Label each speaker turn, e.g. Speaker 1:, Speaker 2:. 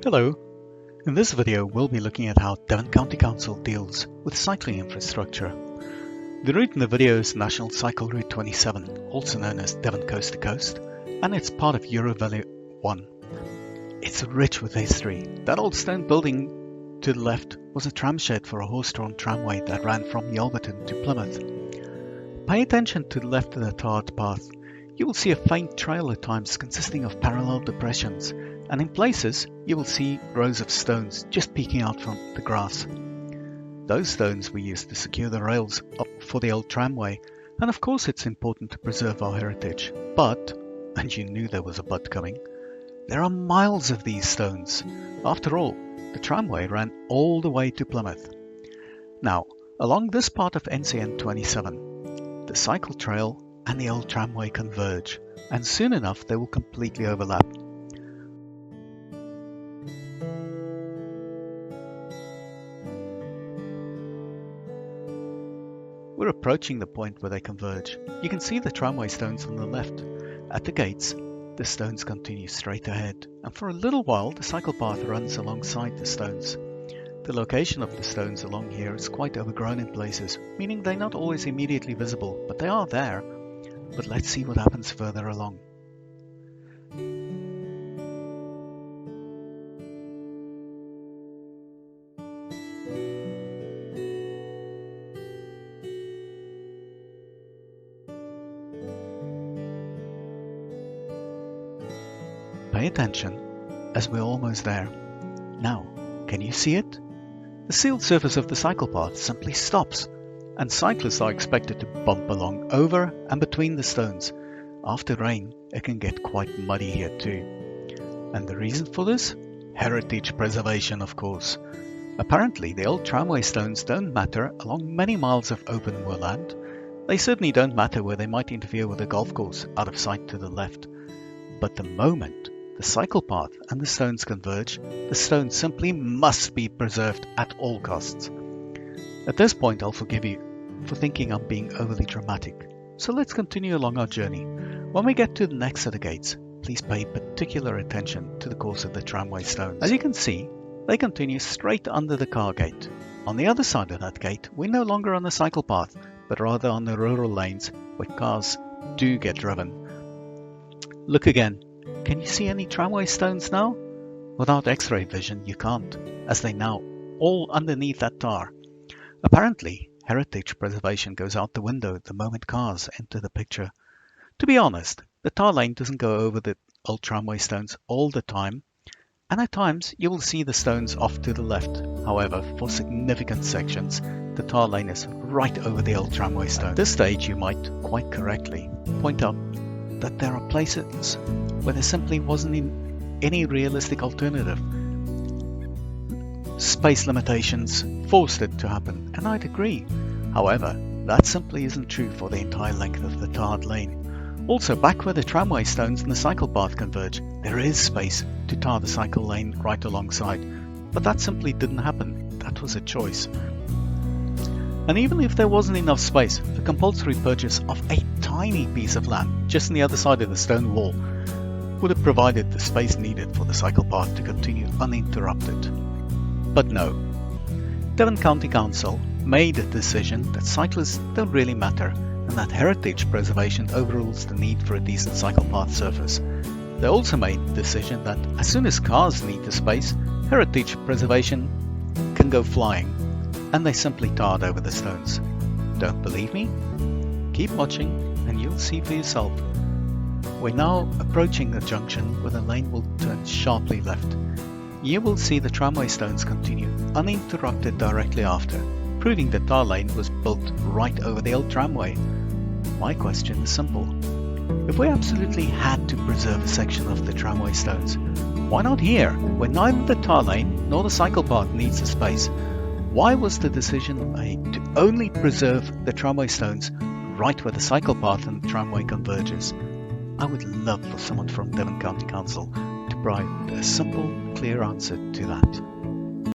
Speaker 1: Hello, in this video we'll be looking at how Devon County Council deals with cycling infrastructure. The route in the video is National Cycle Route 27, also known as Devon Coast to Coast, and it's part of EuroVelo 1. It's rich with history. That old stone building to the left was a tram shed for a horse-drawn tramway that ran from Yelverton to Plymouth. Pay attention to the left of the tarred path. You will see a faint trail at times consisting of parallel depressions, and in places you will see rows of stones just peeking out from the grass. Those stones were used to secure the rails up for the old tramway, and of course it's important to preserve our heritage. But, and you knew there was a but coming, there are miles of these stones. After all, the tramway ran all the way to Plymouth. Now, along this part of NCN 27, the cycle trail and the old tramway converge, and soon enough they will completely overlap. We're approaching the point where they converge. You can see the tramway stones on the left. At the gates, the stones continue straight ahead, and for a little while the cycle path runs alongside the stones. The location of the stones along here is quite overgrown in places, meaning they're not always immediately visible, but they are there. But let's see what happens further along. Pay attention, as we're almost there. Now, can you see it? The sealed surface of the cycle path simply stops, and cyclists are expected to bump along over and between the stones. After rain, it can get quite muddy here too. And the reason for this? Heritage preservation, of course. Apparently, the old tramway stones don't matter along many miles of open moorland. They certainly don't matter where they might interfere with a golf course out of sight to the left. But the moment the cycle path and the stones converge, the stones simply must be preserved at all costs. At this point, I'll forgive you for thinking I'm being overly dramatic. So let's continue along our journey. When we get to the next set of gates, please pay particular attention to the course of the tramway stones. As you can see, they continue straight under the car gate. On the other side of that gate, we're no longer on the cycle path, but rather on the rural lanes where cars do get driven. Look again. Can you see any tramway stones now? Without X-ray vision, you can't, as they now all underneath that tar. Apparently, heritage preservation goes out the window the moment cars enter the picture. To be honest, the tar lane doesn't go over the old tramway stones all the time, and at times you will see the stones off to the left. However, for significant sections, the tar lane is right over the old tramway stone. At this stage, you might, quite correctly, point out that there are places where there simply wasn't any realistic alternative. Space limitations forced it to happen, and I'd agree. However, that simply isn't true for the entire length of the tarred lane. Also, back where the tramway stones and the cycle path converge, there is space to tar the cycle lane right alongside, but that simply didn't happen. That was a choice. And even if there wasn't enough space, the compulsory purchase of a tiny piece of land just on the other side of the stone wall would have provided the space needed for the cycle path to continue uninterrupted. But no, Devon County Council made a decision that cyclists don't really matter and that heritage preservation overrules the need for a decent cycle path surface. They also made the decision that as soon as cars need the space, heritage preservation can go flying, and they simply tarred over the stones. Don't believe me? Keep watching and you'll see for yourself. We're now approaching the junction where the lane will turn sharply left. You will see the tramway stones continue uninterrupted directly after, proving the tar lane was built right over the old tramway. My question is simple. If we absolutely had to preserve a section of the tramway stones, why not here, where neither the tar lane nor the cycle path needs the space? Why was the decision made to only preserve the tramway stones right where the cycle path and the tramway converges? I would love for someone from Devon County Council to provide a simple, clear answer to that.